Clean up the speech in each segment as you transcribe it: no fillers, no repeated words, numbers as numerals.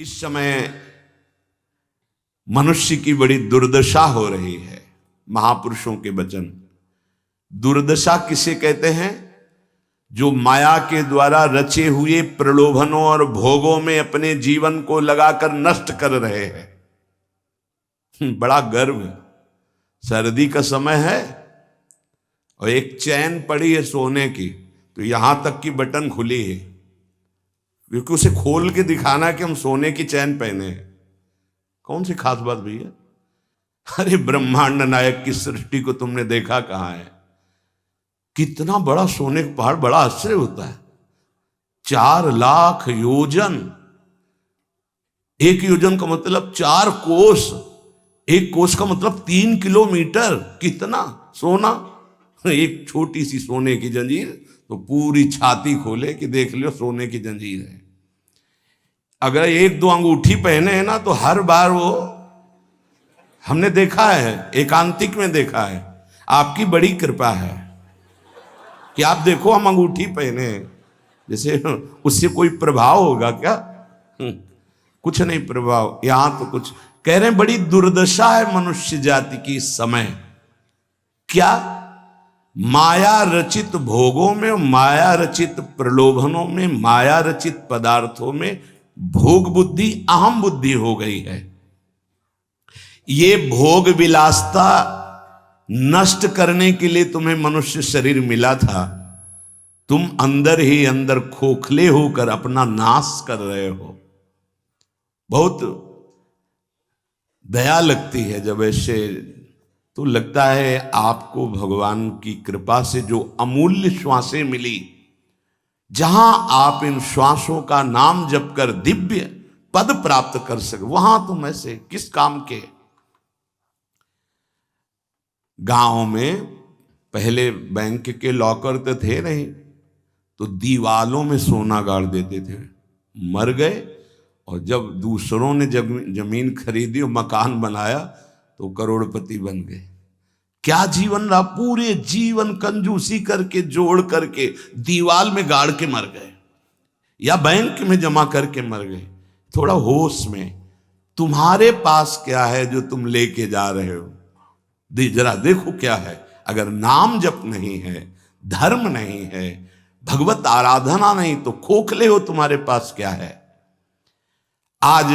इस समय मनुष्य की बड़ी दुर्दशा हो रही है। महापुरुषों के वचन। दुर्दशा किसे कहते हैं? जो माया के द्वारा रचे हुए प्रलोभनों और भोगों में अपने जीवन को लगाकर नष्ट कर रहे हैं। बड़ा गर्व है। सर्दी का समय है और एक चैन पड़ी है सोने की, तो यहां तक की बटन खुली है, क्योंकि उसे खोल के दिखाना है कि हम सोने की चैन पहने हैं। कौन सी खास बात भैया? अरे ब्रह्मांड नायक की सृष्टि को तुमने देखा कहां है? कितना बड़ा सोने का पहाड़, बड़ा आश्चर्य होता है। 4 लाख योजन। एक योजन का मतलब 4 कोस। एक कोस का मतलब 3 किलोमीटर। कितना सोना! एक छोटी सी सोने की जंजीर तो पूरी छाती खोले कि देख लो सोने की जंजीर है। अगर 1-2 अंगूठी पहने हैं ना, तो हर बार वो हमने देखा है, एकांतिक में देखा है। आपकी बड़ी कृपा है कि आप देखो हम अंगूठी पहने हैं, जैसे उससे कोई प्रभाव होगा क्या? कुछ नहीं प्रभाव। यहां तो कुछ कह रहे हैं, बड़ी दुर्दशा है मनुष्य जाति की इस समय। क्या? माया रचित भोगों में, माया रचित प्रलोभनों में, माया रचित पदार्थों में भोग बुद्धि, अहम बुद्धि हो गई है। ये भोग विलासता नष्ट करने के लिए तुम्हें मनुष्य शरीर मिला था। तुम अंदर ही अंदर खोखले होकर अपना नाश कर रहे हो। बहुत दया लगती है जब ऐसे, तो लगता है आपको भगवान की कृपा से जो अमूल्य श्वासें मिली, जहां आप इन श्वासों का नाम जप कर दिव्य पद प्राप्त कर सके, वहां तुम ऐसे किस काम के? गांव में पहले बैंक के लॉकर तो थे नहीं, तो दीवालों में सोना गाड़ देते थे। मर गए और जब दूसरों ने जमीन खरीदी और मकान बनाया तो करोड़पति बन गए। क्या जीवन रहा? पूरे जीवन कंजूसी करके जोड़ करके दीवाल में गाड़ के मर गए, या बैंक में जमा करके मर गए। थोड़ा होश में, तुम्हारे पास क्या है जो तुम लेके जा रहे हो? जरा देखो क्या है। अगर नाम जप नहीं है, धर्म नहीं है, भगवत आराधना नहीं, तो खोखले हो। तुम्हारे पास क्या है? आज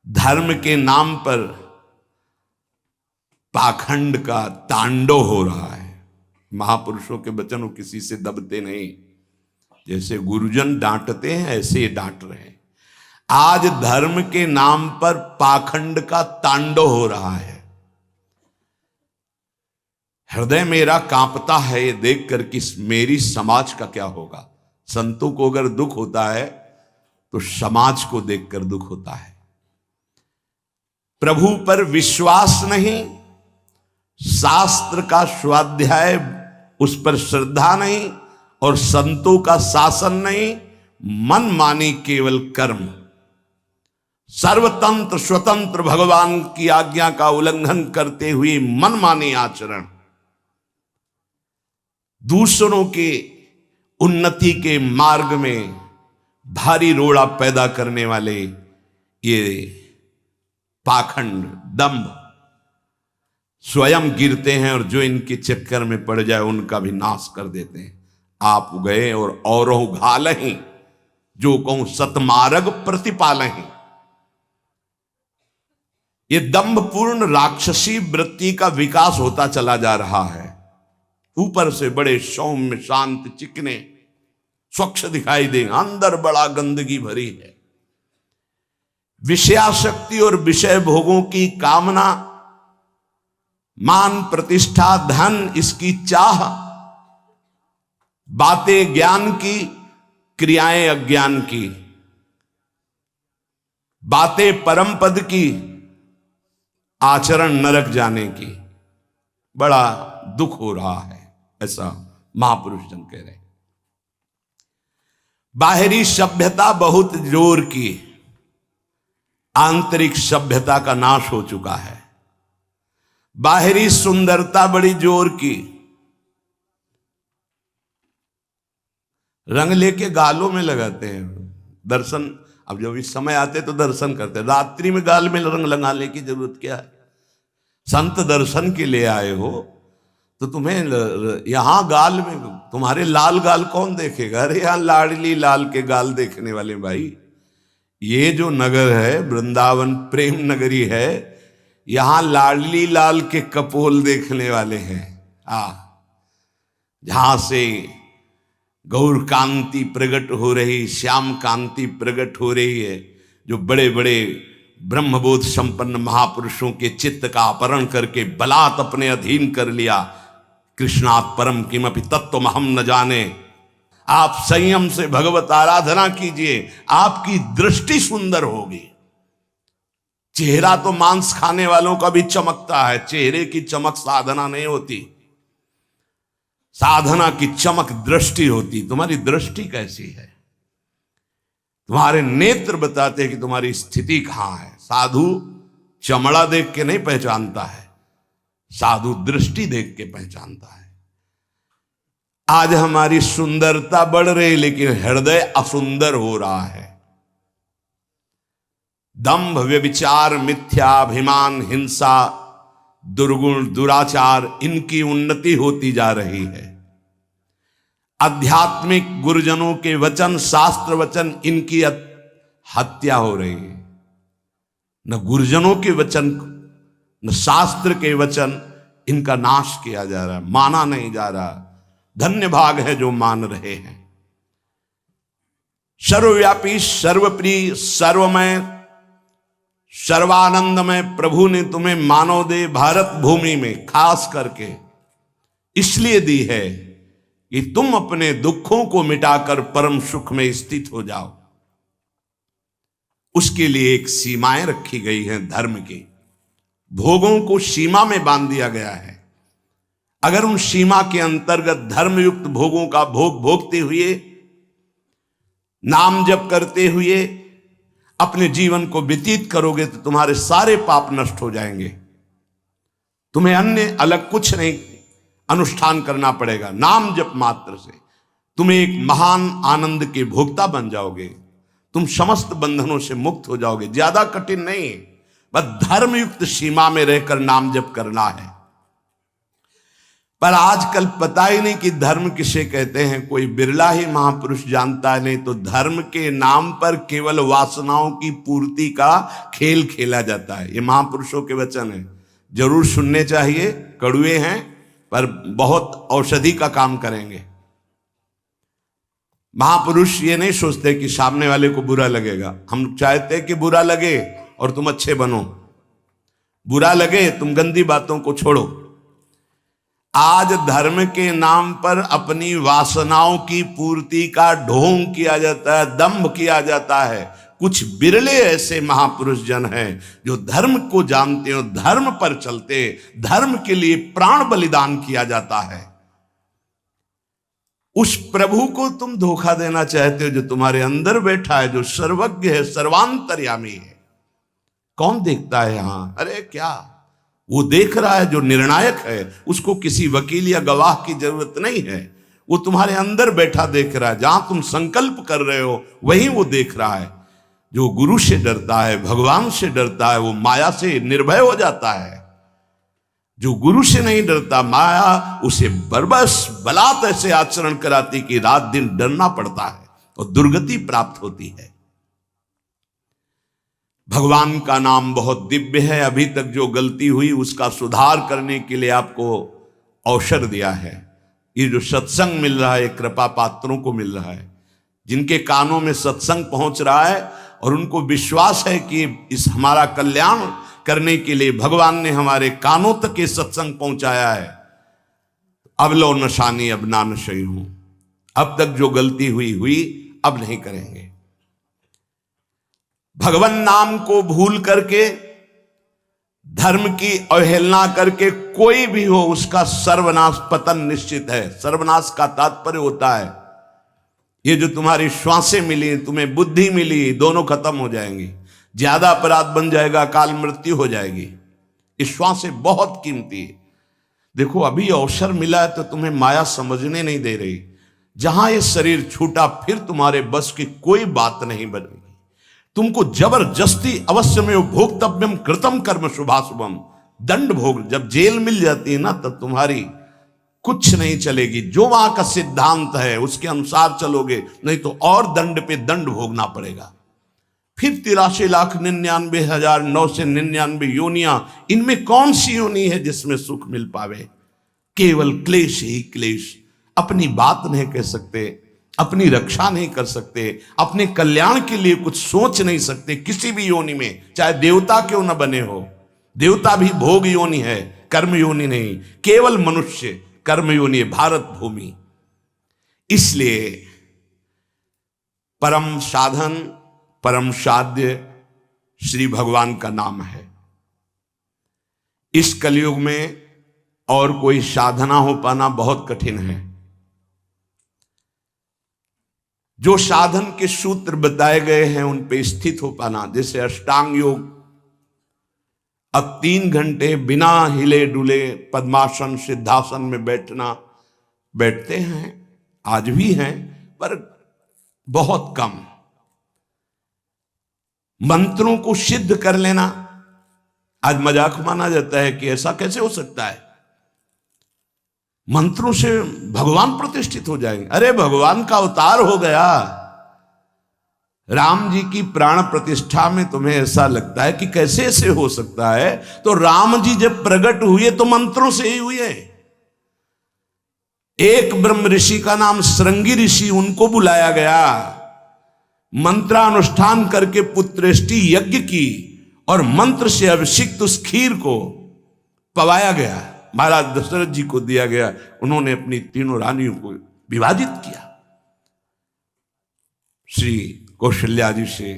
धर्म के नाम पर पाखंड का तांडव हो रहा है। महापुरुषों के वचन वो किसी से दबते नहीं। जैसे गुरुजन डांटते हैं, ऐसे ये डांट रहे हैं। आज धर्म के नाम पर पाखंड का तांडव हो रहा है। हृदय मेरा कांपता है ये देखकर कि मेरी समाज का क्या होगा। संतों को अगर दुख होता है तो समाज को देखकर दुख होता है। प्रभु पर विश्वास नहीं, शास्त्र का स्वाध्याय उस पर श्रद्धा नहीं, और संतों का शासन नहीं, मनमानी केवल कर्म। सर्वतंत्र स्वतंत्र भगवान की आज्ञा का उल्लंघन करते हुए मनमानी आचरण, दूसरों के उन्नति के मार्ग में भारी रोड़ा पैदा करने वाले ये पाखंड, दंभ, स्वयं गिरते हैं और जो इनके चक्कर में पड़ जाए उनका भी नाश कर देते हैं। आप गए और औरों घालहीं, जो कहूं सतमार्ग प्रतिपालहीं। ये दंभपूर्ण राक्षसी वृत्ति का विकास होता चला जा रहा है। ऊपर से बड़े सौम्य शांत चिकने स्वच्छ दिखाई देंगे, अंदर बड़ा गंदगी भरी है। विषयाशक्ति और विषय भोगों की कामना, मान प्रतिष्ठा धन, इसकी चाह, बातें ज्ञान की, क्रियाएं अज्ञान की, बातें परम पद की, आचरण नरक जाने की। बड़ा दुख हो रहा है, ऐसा महापुरुष जन कह रहे हैं। बाहरी सभ्यता बहुत जोर की, आंतरिक सभ्यता का नाश हो चुका है। बाहरी सुंदरता बड़ी जोर की, रंग लेके गालों में लगाते हैं। दर्शन अब जब इस समय आते तो दर्शन करते, रात्रि में गाल में रंग लगाने की जरूरत क्या है? संत दर्शन के लिए आए हो तो तुम्हें यहां गाल में, तुम्हारे लाल गाल कौन देखेगा? अरे यहां लाडली लाल के गाल देखने वाले भाई, ये जो नगर है वृंदावन प्रेम नगरी है, यहां लाडली लाल के कपोल देखने वाले हैं। जहां से गौर कांति प्रकट हो रही, श्याम कांति प्रकट हो रही है, जो बड़े बड़े ब्रह्मबोध संपन्न महापुरुषों के चित्त का अपहरण करके बलात् अपने अधीन कर लिया। कृष्णात् परम किमपि तत्त्वम हम न जाने। आप संयम से भगवत आराधना कीजिए, आपकी दृष्टि सुंदर होगी। चेहरा तो मांस खाने वालों का भी चमकता है, चेहरे की चमक साधना नहीं होती, साधना की चमक दृष्टि होती। तुम्हारी दृष्टि कैसी है? तुम्हारे नेत्र बताते हैं कि तुम्हारी स्थिति कहां है। साधु चमड़ा देख के नहीं पहचानता है, साधु दृष्टि देख के पहचानता है। आज हमारी सुंदरता बढ़ रही लेकिन हृदय असुंदर हो रहा है। दंभ व्यभिचार मिथ्याभिमान हिंसा दुर्गुण दुराचार, इनकी उन्नति होती जा रही है। आध्यात्मिक गुरुजनों के वचन शास्त्र वचन, इनकी हत्या हो रही है। न गुरुजनों के वचन न शास्त्र के वचन, इनका नाश किया जा रहा है, माना नहीं जा रहा। धन्य भाग है जो मान रहे हैं। सर्वव्यापी सर्वप्रिय सर्वमय सर्वानंदमय प्रभु ने तुम्हें मानव दे भारत भूमि में खास करके इसलिए दी है कि तुम अपने दुखों को मिटाकर परम सुख में स्थित हो जाओ। उसके लिए एक सीमाएं रखी गई हैं धर्म की, भोगों को सीमा में बांध दिया गया है। अगर उन सीमा के अंतर्गत धर्मयुक्त भोगों का भोग भोगते हुए, नाम जप करते हुए अपने जीवन को व्यतीत करोगे तो तुम्हारे सारे पाप नष्ट हो जाएंगे। तुम्हें अन्य अलग कुछ नहीं अनुष्ठान करना पड़ेगा। नाम जप मात्र से तुम्हें एक महान आनंद के भोक्ता बन जाओगे। तुम समस्त बंधनों से मुक्त हो जाओगे। ज्यादा कठिन नहीं, बस धर्मयुक्त सीमा में रहकर नाम जप करना है। पर आजकल पता ही नहीं कि धर्म किसे कहते हैं। कोई बिरला ही महापुरुष जानता है, नहीं तो धर्म के नाम पर केवल वासनाओं की पूर्ति का खेल खेला जाता है। ये महापुरुषों के वचन है, जरूर सुनने चाहिए। कड़वे हैं पर बहुत औषधि का काम करेंगे। महापुरुष ये नहीं सोचते कि सामने वाले को बुरा लगेगा। हम चाहते कि बुरा लगे और तुम अच्छे बनो, बुरा लगे तुम गंदी बातों को छोड़ो। आज धर्म के नाम पर अपनी वासनाओं की पूर्ति का ढोंग किया जाता है, दंभ किया जाता है। कुछ बिरले ऐसे महापुरुष जन हैं जो धर्म को जानते हो, धर्म पर चलते, धर्म के लिए प्राण बलिदान किया जाता है। उस प्रभु को तुम धोखा देना चाहते हो जो तुम्हारे अंदर बैठा है, जो सर्वज्ञ है, सर्वांतर्यामी है। कौन देखता है यहां? अरे क्या वो देख रहा है जो निर्णायक है। उसको किसी वकील या गवाह की जरूरत नहीं है। वो तुम्हारे अंदर बैठा देख रहा है। जहां तुम संकल्प कर रहे हो वहीं वो देख रहा है। जो गुरु से डरता है, भगवान से डरता है, वो माया से निर्भय हो जाता है। जो गुरु से नहीं डरता, माया उसे बरबस बलात् ऐसे आचरण कराती कि रात दिन डरना पड़ता है और दुर्गति प्राप्त होती है। भगवान का नाम बहुत दिव्य है। अभी तक जो गलती हुई उसका सुधार करने के लिए आपको अवसर दिया है। ये जो सत्संग मिल रहा है कृपा पात्रों को मिल रहा है, जिनके कानों में सत्संग पहुंच रहा है और उनको विश्वास है कि इस हमारा कल्याण करने के लिए भगवान ने हमारे कानों तक ये सत्संग पहुंचाया है। अब लो नशानी अब ना नशई हूं। अब तक जो गलती हुई अब नहीं करेंगे। भगवान नाम को भूल करके, धर्म की अवहेलना करके कोई भी हो उसका सर्वनाश पतन निश्चित है। सर्वनाश का तात्पर्य होता है ये जो तुम्हारी श्वासें मिली, तुम्हें बुद्धि मिली, दोनों खत्म हो जाएंगी। ज्यादा अपराध बन जाएगा, काल मृत्यु हो जाएगी। ये श्वासें बहुत कीमती है। देखो अभी अवसर मिला है तो तुम्हें माया समझने नहीं दे रही। जहां ये शरीर छूटा फिर तुम्हारे बस की कोई बात नहीं बनेगी। तुमको जबरदस्ती अवश्य में भोक्तव्यम कृतम कर्म शुभाशुभम, दंड भोग, जब जेल मिल जाती है ना तब तुम्हारी कुछ नहीं चलेगी। जो वहां का सिद्धांत है उसके अनुसार चलोगे, नहीं तो और दंड पे दंड भोगना पड़ेगा। फिर 83,99,999 योनियां, इनमें कौन सी योनि है जिसमें सुख मिल पावे? केवल क्लेश ही क्लेश। अपनी बात नहीं कह सकते, अपनी रक्षा नहीं कर सकते, अपने कल्याण के लिए कुछ सोच नहीं सकते किसी भी योनि में, चाहे देवता क्यों न बने हो। देवता भी भोग योनि है, कर्म योनि नहीं। केवल मनुष्य कर्म योनि है, भारत भूमि। इसलिए परम साधन, परम साध्य श्री भगवान का नाम है। इस कलयुग में और कोई साधना हो पाना बहुत कठिन है। जो साधन के सूत्र बताए गए हैं उन पे स्थित हो पाना, जैसे अष्टांग योग, अब 3 घंटे बिना हिले डुले पद्मासन सिद्धासन में बैठते हैं, आज भी हैं, पर बहुत कम। मंत्रों को सिद्ध कर लेना आज मजाक माना जाता है कि ऐसा कैसे हो सकता है, मंत्रों से भगवान प्रतिष्ठित हो जाएंगे। अरे भगवान का अवतार हो गया। राम जी की प्राण प्रतिष्ठा में तुम्हें ऐसा लगता है कि कैसे ऐसे हो सकता है? तो राम जी जब प्रकट हुए तो मंत्रों से ही हुए। एक ब्रह्म ऋषि का नाम श्रृंगी ऋषि, उनको बुलाया गया, मंत्रानुष्ठान करके पुत्रेष्टि यज्ञ की और मंत्र से अभिषिक्त उस खीर को पवाया गया, महाराज दशरथ जी को दिया गया। उन्होंने अपनी 3 रानियों को विभाजित किया। श्री कौशल्या जी से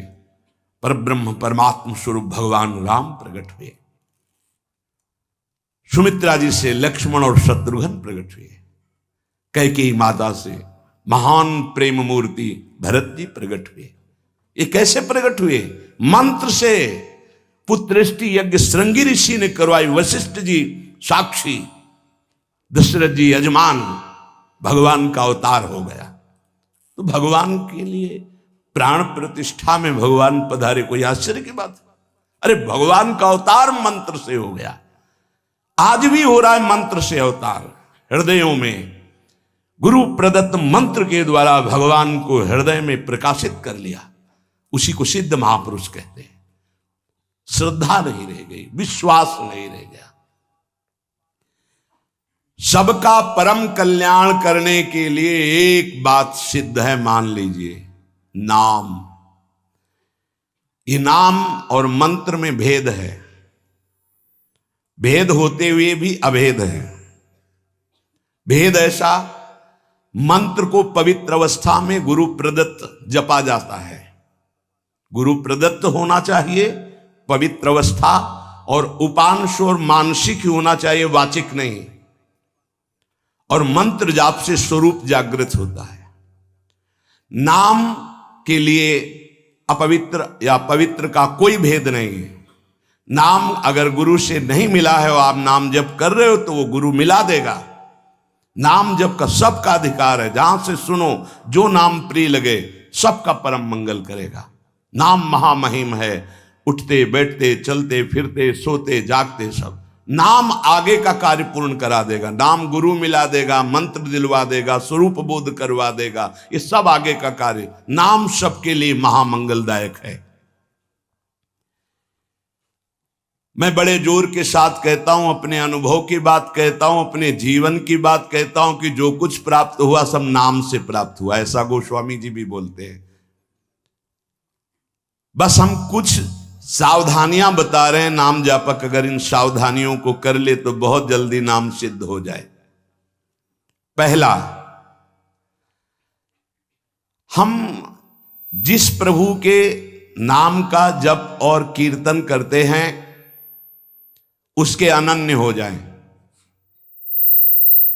परब्रह्म परमात्म स्वरूप भगवान राम प्रकट हुए, सुमित्रा जी से लक्ष्मण और शत्रुघ्न प्रकट हुए, कैकेयी माता से महान प्रेम मूर्ति भरत जी प्रकट हुए। ये कैसे प्रकट हुए? मंत्र से। पुत्रेष्टि यज्ञ श्रृंगी ऋषि ने करवाई, वशिष्ठ जी साक्षी, दशरथ जी यजमान, भगवान का अवतार हो गया। तो भगवान के लिए प्राण प्रतिष्ठा में भगवान पधारे, कोई आश्चर्य की बात? अरे भगवान का अवतार मंत्र से हो गया। आज भी हो रहा है मंत्र से अवतार। हृदयों में गुरु प्रदत्त मंत्र के द्वारा भगवान को हृदय में प्रकाशित कर लिया, उसी को सिद्ध महापुरुष कहते हैं। श्रद्धा नहीं रह गई, विश्वास नहीं रह गया। सबका परम कल्याण करने के लिए एक बात सिद्ध है, मान लीजिए, नाम। ये नाम और मंत्र में भेद है, भेद होते हुए भी अभेद है। भेद ऐसा, मंत्र को पवित्र अवस्था में गुरु प्रदत्त जपा जाता है, गुरु प्रदत्त होना चाहिए, पवित्र अवस्था, और उपांश और मानसिक ही होना चाहिए, वाचिक नहीं। और मंत्र जाप से स्वरूप जागृत होता है। नाम के लिए अपवित्र या पवित्र का कोई भेद नहीं है। नाम अगर गुरु से नहीं मिला है और आप नाम जप कर रहे हो तो वो गुरु मिला देगा। नाम जप का सबका अधिकार है, जहां से सुनो, जो नाम प्रिय लगे सबका परम मंगल करेगा। नाम महामहिम है, उठते बैठते चलते फिरते सोते जागते सब नाम आगे का कार्य पूर्ण करा देगा। नाम गुरु मिला देगा, मंत्र दिलवा देगा, स्वरूप बोध करवा देगा, ये सब आगे का कार्य। नाम सबके लिए महामंगलदायक है। मैं बड़े जोर के साथ कहता हूं, अपने अनुभव की बात कहता हूं, अपने जीवन की बात कहता हूं कि जो कुछ प्राप्त हुआ सब नाम से प्राप्त हुआ। ऐसा गोस्वामी जी भी बोलते हैं। बस हम कुछ सावधानियां बता रहे हैं। नाम जापक अगर इन सावधानियों को कर ले तो बहुत जल्दी नाम सिद्ध हो जाए। पहला, हम जिस प्रभु के नाम का जप और कीर्तन करते हैं उसके अनन्य हो जाएं।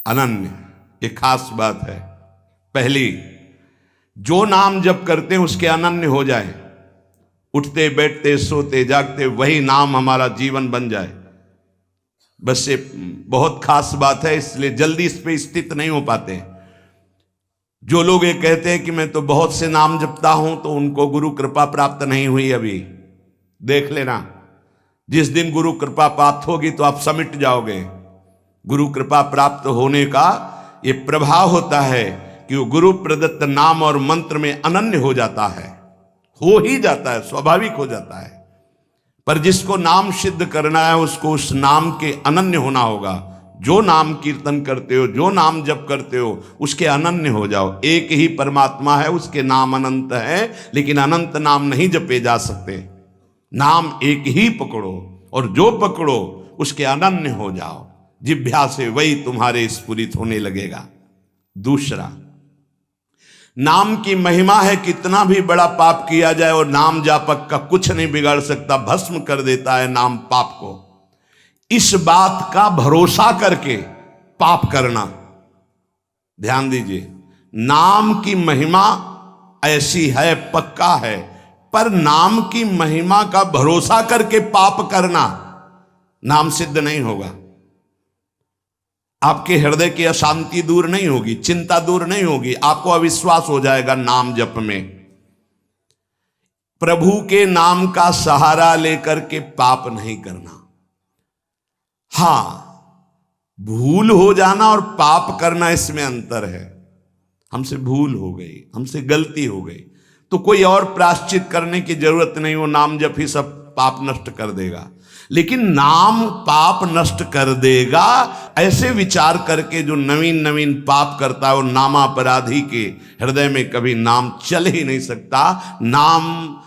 अनन्य एक खास बात है। पहली, जो नाम जप करते हैं उसके अनन्य हो जाएं। उठते बैठते सोते जागते वही नाम हमारा जीवन बन जाए। बस ये बहुत खास बात है, इसलिए जल्दी इस पे स्थित नहीं हो पाते। जो लोग ये कहते हैं कि मैं तो बहुत से नाम जपता हूं, तो उनको गुरु कृपा प्राप्त नहीं हुई अभी। देख लेना, जिस दिन गुरु कृपा प्राप्त होगी तो आप समिट जाओगे। गुरु कृपा प्राप्त होने का ये प्रभाव होता है कि वो गुरु प्रदत्त नाम और मंत्र में अनन्य हो जाता है, हो ही जाता है, स्वाभाविक हो जाता है। पर जिसको नाम सिद्ध करना है उसको उस नाम के अनन्य होना होगा। जो नाम कीर्तन करते हो, जो नाम जप करते हो, उसके अनन्य हो जाओ। एक ही परमात्मा है, उसके नाम अनंत है, लेकिन अनंत नाम नहीं जपे जा सकते। नाम एक ही पकड़ो और जो पकड़ो उसके अनन्य हो जाओ। जिह्वा से वही तुम्हारे स्फुरित होने लगेगा। दूसरा, नाम की महिमा है। कितना भी बड़ा पाप किया जाए और नाम जापक का कुछ नहीं बिगाड़ सकता, भस्म कर देता है नाम पाप को। इस बात का भरोसा करके पाप करना, ध्यान दीजिए, नाम की महिमा ऐसी है, पक्का है, पर नाम की महिमा का भरोसा करके पाप करना, नाम सिद्ध नहीं होगा। आपके हृदय की अशांति दूर नहीं होगी, चिंता दूर नहीं होगी, आपको अविश्वास हो जाएगा नाम जप में। प्रभु के नाम का सहारा लेकर के पाप नहीं करना। हां, भूल हो जाना और पाप करना, इसमें अंतर है। हमसे भूल हो गई, हमसे गलती हो गई, तो कोई और प्रायश्चित करने की जरूरत नहीं, वो नाम जप ही सब पाप नष्ट कर देगा। लेकिन नाम पाप नष्ट कर देगा ऐसे विचार करके जो नवीन नवीन पाप करता है, वो नामापराधी के हृदय में कभी नाम चल ही नहीं सकता। नाम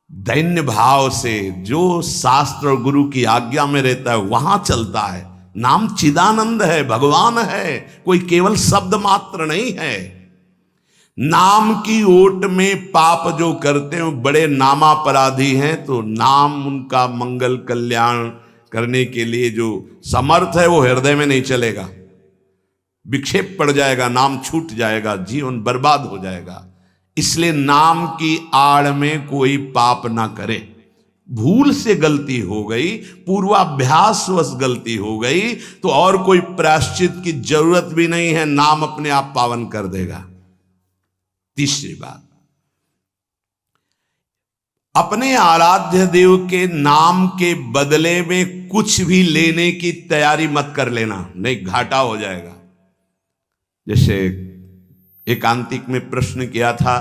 दैन्य भाव से जो शास्त्र और गुरु की आज्ञा में रहता है वहां चलता है। नाम चिदानंद है, भगवान है, कोई केवल शब्द मात्र नहीं है। नाम की ओट में पाप जो करते हैं बड़े नामापराधी हैं, तो नाम उनका मंगल कल्याण करने के लिए जो समर्थ है वो हृदय में नहीं चलेगा, विक्षेप पड़ जाएगा, नाम छूट जाएगा, जीवन बर्बाद हो जाएगा। इसलिए नाम की आड़ में कोई पाप ना करे। भूल से गलती हो गई, पूर्वाभ्यासवश गलती हो गई, तो और कोई प्रायश्चित की जरूरत भी नहीं है, नाम अपने आप पावन कर देगा। तीसरी बात, अपने आराध्य देव के नाम के बदले में कुछ भी लेने की तैयारी मत कर लेना, नहीं घाटा हो जाएगा। जैसे एकांतिक में प्रश्न किया था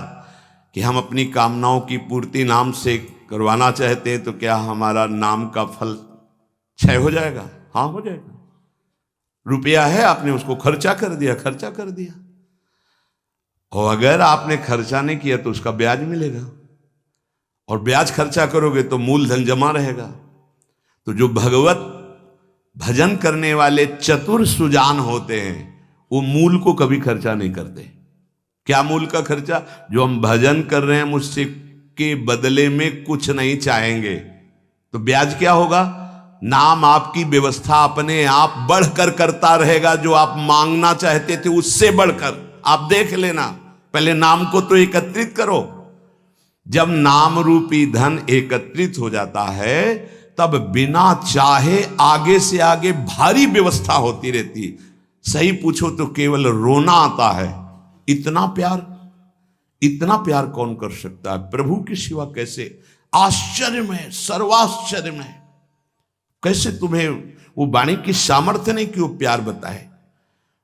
कि हम अपनी कामनाओं की पूर्ति नाम से करवाना चाहते हैं, तो क्या हमारा नाम का फल क्षय हो जाएगा? हाँ, हो जाएगा। रुपया है, आपने उसको खर्चा कर दिया, और अगर आपने खर्चा नहीं किया तो उसका ब्याज मिलेगा, और ब्याज खर्चा करोगे तो मूलधन जमा रहेगा। तो जो भगवत भजन करने वाले चतुर सुजान होते हैं वो मूल को कभी खर्चा नहीं करते। क्या मूल का खर्चा? जो हम भजन कर रहे हैं मुझसे के बदले में कुछ नहीं चाहेंगे, तो ब्याज क्या होगा? नाम आपकी व्यवस्था अपने आप बढ़कर करता रहेगा, जो आप मांगना चाहते थे उससे बढ़कर। आप देख लेना, पहले नाम को तो एकत्रित करो। जब नाम रूपी धन एकत्रित हो जाता है तब बिना चाहे आगे से आगे भारी व्यवस्था होती रहती। सही पूछो तो केवल रोना आता है। इतना प्यार कौन कर सकता है प्रभु के सिवा? कैसे आश्चर्य में, सर्वाश्चर्य में, कैसे तुम्हें वो वाणी की सामर्थ्य नहीं कि वो प्यार बताए।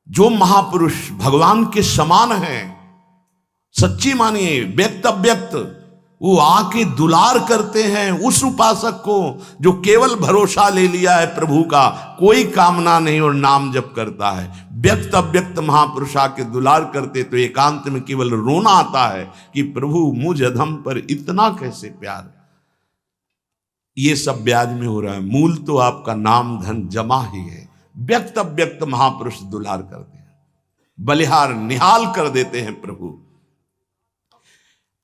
जो महापुरुष भगवान के समान है, सच्ची मानिए, व्यक्त अव्यक्त, वो आके दुलार करते हैं उस उपासक को जो केवल भरोसा ले लिया है प्रभु का, कोई कामना नहीं और नाम जप करता है। व्यक्त अव्यक्त महापुरुष आके दुलार करते तो एकांत में केवल रोना आता है कि प्रभु मुझ अधम पर इतना कैसे प्यार। ये सब ब्याज में हो रहा है, मूल तो आपका नाम धन जमा ही है। व्यक्त अव्यक्त महापुरुष दुलार करते हैं, बलिहार निहाल कर देते हैं प्रभु।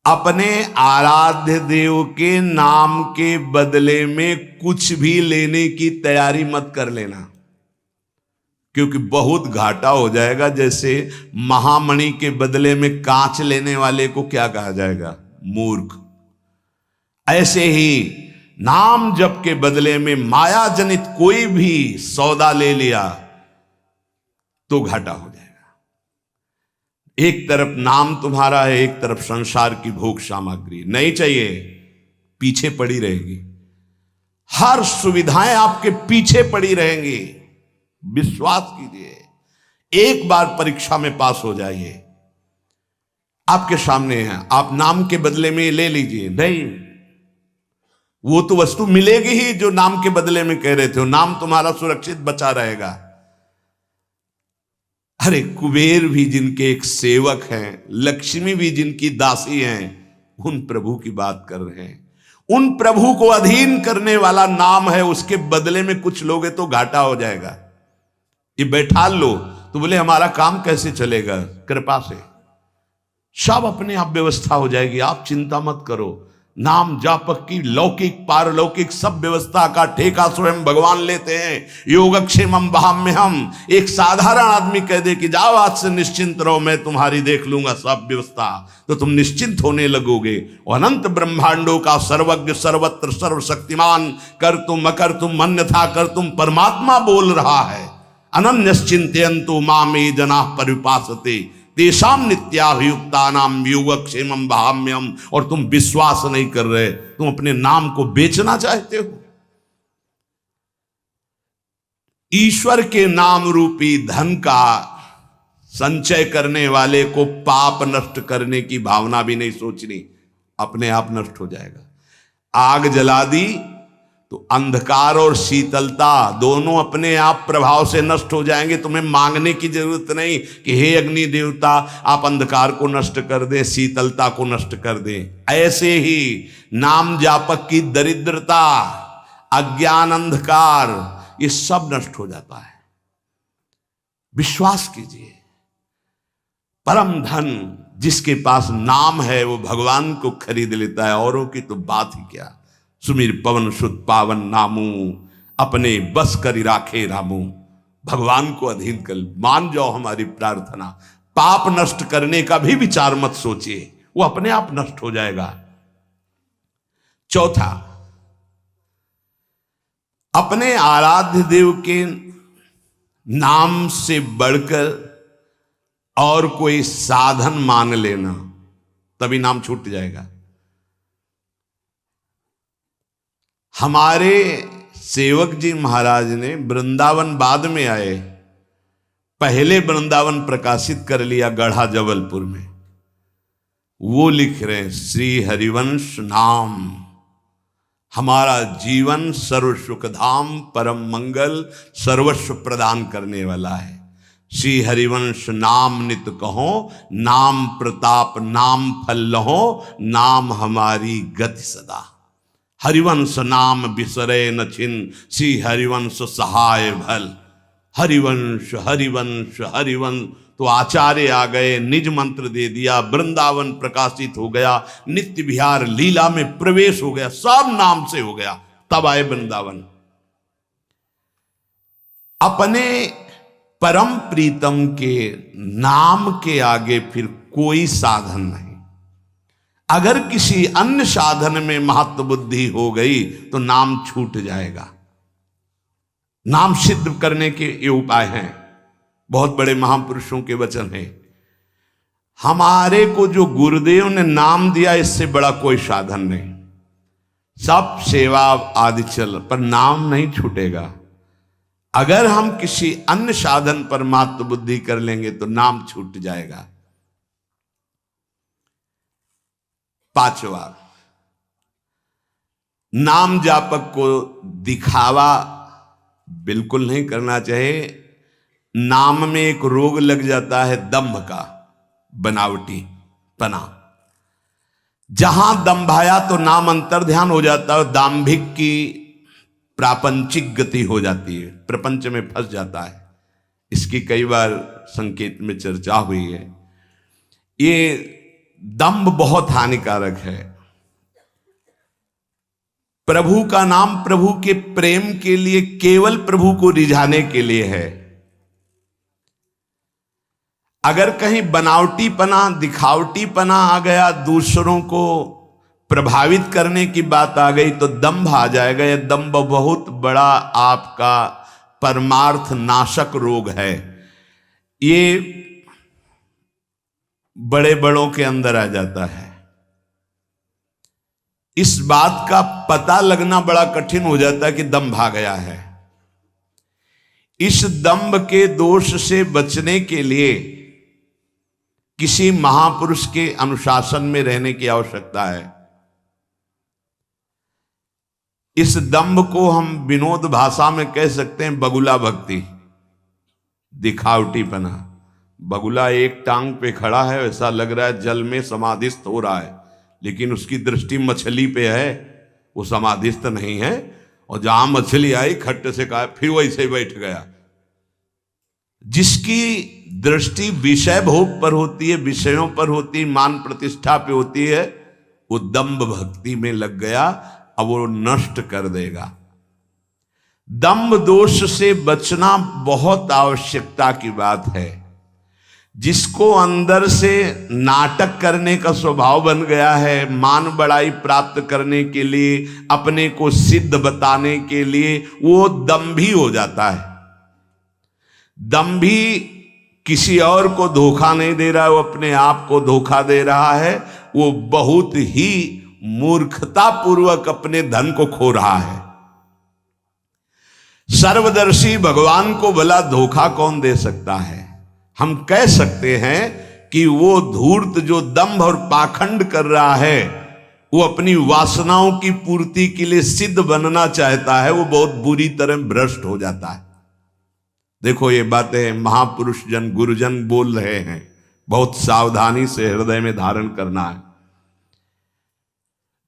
अपने आराध्य देव के नाम के बदले में कुछ भी लेने की तैयारी मत कर लेना, क्योंकि बहुत घाटा हो जाएगा। जैसे महामणि के बदले में कांच लेने वाले को क्या कहा जाएगा? मूर्ख। ऐसे ही नाम जप के बदले में माया जनित कोई भी सौदा ले लिया तो घाटा हो जाएगा। एक तरफ नाम तुम्हारा है, एक तरफ संसार की भोग सामग्री नहीं चाहिए, पीछे पड़ी रहेगी। हर सुविधाएं आपके पीछे पड़ी रहेंगी। विश्वास कीजिए, एक बार परीक्षा में पास हो जाइए, आपके सामने है, आप नाम के बदले में ले लीजिए। नहीं, वो तो वस्तु मिलेगी ही जो नाम के बदले में कह रहे थे। नाम तुम्हारा सुरक्षित बचा रहेगा। अरे कुबेर भी जिनके एक सेवक हैं, लक्ष्मी भी जिनकी दासी हैं, उन प्रभु की बात कर रहे हैं। उन प्रभु को अधीन करने वाला नाम है, उसके बदले में कुछ लोगे तो घाटा हो जाएगा। ये बैठा लो तो बोले हमारा काम कैसे चलेगा, कृपा से सब अपने आप व्यवस्था हो जाएगी, आप चिंता मत करो। नाम जापक की लौकिक पारलौकिक सब व्यवस्था का ठेका स्वयं भगवान लेते हैं। योगक्षेमम वहाम्यहम। एक साधारण आदमी कह दे कि जाओ आज से निश्चिंत रहो, मैं तुम्हारी देख लूंगा सब व्यवस्था, तो तुम निश्चिंत होने लगोगे। अनंत ब्रह्मांडों का सर्वज्ञ सर्वत्र सर्वशक्तिमान कर तुम अकर तुम अन्यथा कर तुम परमात्मा बोल रहा है। अनन्यश्चिंतयन्तु मामे जनाः परिपासते तेषां नित्याभियुक्तानां योगक्षेमं वहाम्यहम्। और तुम विश्वास नहीं कर रहे, तुम अपने नाम को बेचना चाहते हो। ईश्वर के नाम रूपी धन का संचय करने वाले को पाप नष्ट करने की भावना भी नहीं सोचनी, अपने आप नष्ट हो जाएगा। आग जला दी तो अंधकार और शीतलता दोनों अपने आप प्रभाव से नष्ट हो जाएंगे। तुम्हें मांगने की जरूरत नहीं कि हे अग्नि देवता आप अंधकार को नष्ट कर दें, शीतलता को नष्ट कर दें। ऐसे ही नाम जापक की दरिद्रता, अज्ञान, अंधकार, ये सब नष्ट हो जाता है। विश्वास कीजिए, परम धन जिसके पास नाम है वो भगवान को खरीद लेता है, औरों की तो बात ही क्या। सुमिर पवन सुत पावन नामू, अपने बस करी राखे रामू। भगवान को अधीन कर मान जाओ हमारी प्रार्थना। पाप नष्ट करने का भी विचार मत सोचिए, वो अपने आप नष्ट हो जाएगा। चौथा, अपने आराध्य देव के नाम से बढ़कर और कोई साधन मान लेना, तभी नाम छूट जाएगा। हमारे सेवक जी महाराज ने वृंदावन बाद में आए, पहले वृंदावन प्रकाशित कर लिया गढ़ा जबलपुर में। वो लिख रहे हैं, श्री हरिवंश नाम हमारा जीवन सर्व सुखधाम परम मंगल सर्वस्व प्रदान करने वाला है। श्री हरिवंश नाम नित कहो, नाम प्रताप नाम फल लहो, नाम हमारी गति सदा। हरिवंश नाम बिसरे न छिन, श्री हरिवंश सहाय भल। हरिवंश हरिवंश हरिवंश। तो आचार्य आ गए, निज मंत्र दे दिया, वृंदावन प्रकाशित हो गया, नित्य विहार लीला में प्रवेश हो गया, सब नाम से हो गया। तब आए वृंदावन। अपने परम प्रीतम के नाम के आगे फिर कोई साधन नहीं। अगर किसी अन्य साधन में महत्व बुद्धि हो गई तो नाम छूट जाएगा। नाम सिद्ध करने के ये उपाय हैं, बहुत बड़े महापुरुषों के वचन हैं। हमारे को जो गुरुदेव ने नाम दिया, इससे बड़ा कोई साधन नहीं। सब सेवा आदि चल, पर नाम नहीं छूटेगा। अगर हम किसी अन्य साधन पर महत्व बुद्धि कर लेंगे तो नाम छूट जाएगा। पांचवा, नाम जापक को दिखावा बिल्कुल नहीं करना चाहिए। नाम में एक रोग लग जाता है दंभ का, बनावटी पना। जहां दंभाया तो नाम अंतर ध्यान हो जाता है, दाम्भिक की प्रापंचिक गति हो जाती है, प्रपंच में फंस जाता है। इसकी कई बार संकेत में चर्चा हुई है। ये दंभ बहुत हानिकारक है। प्रभु का नाम प्रभु के प्रेम के लिए, केवल प्रभु को रिझाने के लिए है। अगर कहीं बनावटीपना, दिखावटीपना आ गया, दूसरों को प्रभावित करने की बात आ गई तो दंभ आ जाएगा। यह दंभ बहुत बड़ा आपका परमार्थ नाशक रोग है। ये बड़े बड़ों के अंदर आ जाता है। इस बात का पता लगना बड़ा कठिन हो जाता है कि दंभ आ गया है। इस दंभ के दोष से बचने के लिए किसी महापुरुष के अनुशासन में रहने की आवश्यकता है। इस दंभ को हम विनोद भाषा में कह सकते हैं बगुला भक्ति, दिखावटीपना। बगुला एक टांग पे खड़ा है, ऐसा लग रहा है जल में समाधिस्थ हो रहा है, लेकिन उसकी दृष्टि मछली पे है, वो समाधिस्थ नहीं है। और जहां मछली आई खट्ट से कहा फिर वैसे ही बैठ गया। जिसकी दृष्टि विषय भोग पर होती है, विषयों पर होती है, मान प्रतिष्ठा पे होती है, वो दंभ भक्ति में लग गया। अब वो नष्ट कर देगा। दंभ दोष से बचना बहुत आवश्यकता की बात है। जिसको अंदर से नाटक करने का स्वभाव बन गया है, मान बड़ाई प्राप्त करने के लिए, अपने को सिद्ध बताने के लिए, वो दंभी हो जाता है। दंभी किसी और को धोखा नहीं दे रहा है, वो अपने आप को धोखा दे रहा है। वो बहुत ही मूर्खता पूर्वक अपने धन को खो रहा है। सर्वदर्शी भगवान को भला धोखा कौन दे सकता है? हम कह सकते हैं कि वो धूर्त जो दंभ और पाखंड कर रहा है, वो अपनी वासनाओं की पूर्ति के लिए सिद्ध बनना चाहता है, वो बहुत बुरी तरह भ्रष्ट हो जाता है। देखो ये बातें महापुरुष जन गुरुजन बोल रहे हैं, बहुत सावधानी से हृदय में धारण करना है।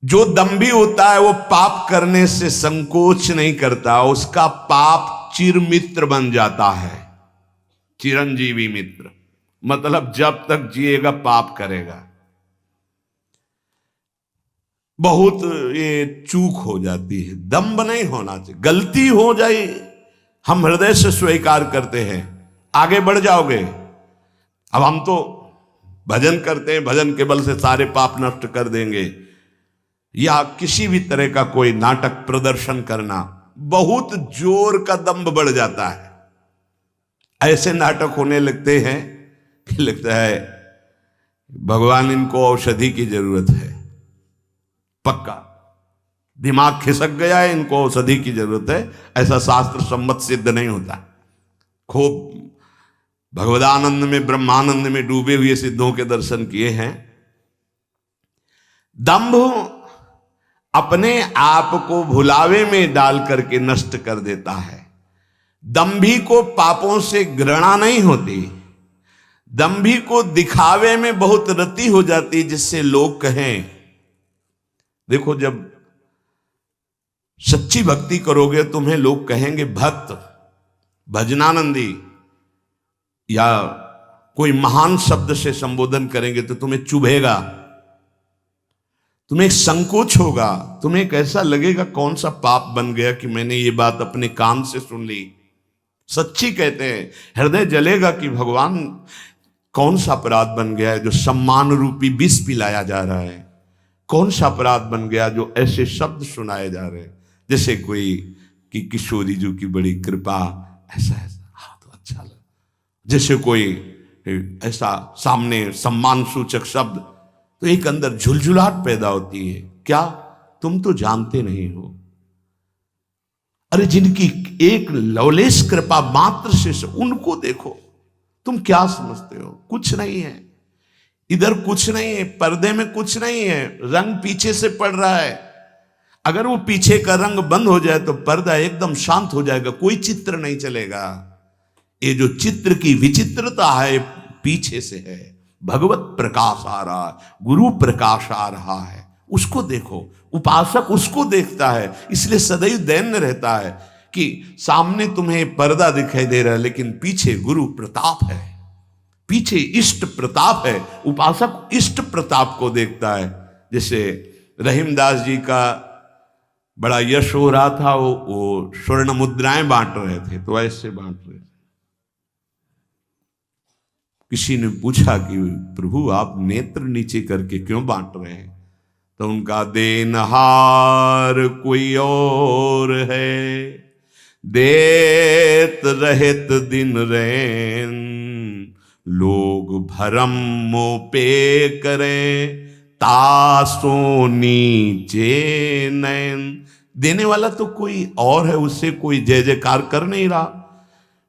जो दंभी होता है वो पाप करने से संकोच नहीं करता, उसका पाप चिरमित्र बन जाता है, चिरंजीवी मित्र। मतलब जब तक जिएगा पाप करेगा। बहुत ये चूक हो जाती है, दंभ नहीं होना चाहिए। गलती हो जाए हम हृदय से स्वीकार करते हैं, आगे बढ़ जाओगे। अब हम तो भजन करते हैं, भजन के बल से सारे पाप नष्ट कर देंगे, या किसी भी तरह का कोई नाटक प्रदर्शन करना, बहुत जोर का दंभ बढ़ जाता है। ऐसे नाटक होने लगते हैं कि लगता है भगवान इनको औषधि की जरूरत है, पक्का दिमाग खिसक गया है, इनको औषधि की जरूरत है। ऐसा शास्त्र सम्मत सिद्ध नहीं होता। खूब भगवदानंद में, ब्रह्मानंद में डूबे हुए सिद्धों के दर्शन किए हैं। दंभ अपने आप को भुलावे में डाल करके नष्ट कर देता है। दंभी को पापों से घृणा नहीं होती, दंभी को दिखावे में बहुत रति हो जाती, जिससे लोग कहें। देखो जब सच्ची भक्ति करोगे तुम्हें लोग कहेंगे भक्त, भजनानंदी, या कोई महान शब्द से संबोधन करेंगे तो तुम्हें चुभेगा, तुम्हें एक संकोच होगा, तुम्हें एक ऐसा लगेगा कौन सा पाप बन गया कि मैंने ये बात अपने कान से सुन ली। सच्ची कहते हैं, हृदय जलेगा कि भगवान कौन सा अपराध बन गया है जो सम्मान रूपी विष पिलाया जा रहा है। कौन सा अपराध बन गया जो ऐसे शब्द सुनाए जा रहे हैं, जैसे कोई कि किशोरी जी की बड़ी कृपा, ऐसा ऐसा, हाँ तो अच्छा लगा। जैसे कोई ऐसा सामने सम्मान सूचक शब्द, तो एक अंदर झुलझुलाहट पैदा होती है। क्या तुम तो जानते नहीं हो? अरे जिनकी एक लवलेश कृपा मात्र से उनको देखो, तुम क्या समझते हो? कुछ नहीं है इधर, कुछ नहीं है, पर्दे में कुछ नहीं है, रंग पीछे से पड़ रहा है। अगर वो पीछे का रंग बंद हो जाए तो पर्दा एकदम शांत हो जाएगा, कोई चित्र नहीं चलेगा। ये जो चित्र की विचित्रता है पीछे से है। भगवत प्रकाश आ रहा है, गुरु प्रकाश आ रहा है, उसको देखो। उपासक उसको देखता है, इसलिए सदैव दैन्य रहता है कि सामने तुम्हें पर्दा दिखाई दे रहा है लेकिन पीछे गुरु प्रताप है, पीछे इष्ट प्रताप है। उपासक इष्ट प्रताप को देखता है। जैसे रहीमदास जी का बड़ा यश हो रहा था, वो स्वर्ण मुद्राएं बांट रहे थे, तो ऐसे बांट रहे थे। किसी ने पूछा कि प्रभु आप नेत्र नीचे करके क्यों बांट रहे हैं? तो उनका देनहार कोई और है, देत रहत दिन रैन, लोग भरम मोह पे करे, तासो नीचे नयन। देने वाला तो कोई और है, उससे कोई जय जयकार कर नहीं रहा।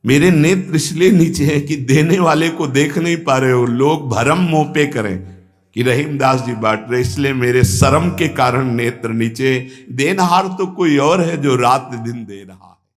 मेरे नेत्र इसलिए नीचे हैं कि देने वाले को देख नहीं पा रहे हो। लोग भरम मोह पे करें कि रहीमदास जी बांट रहे, इसलिए मेरे शर्म के कारण नेत्र नीचे। देनहार तो कोई और है जो रात दिन दे रहा है।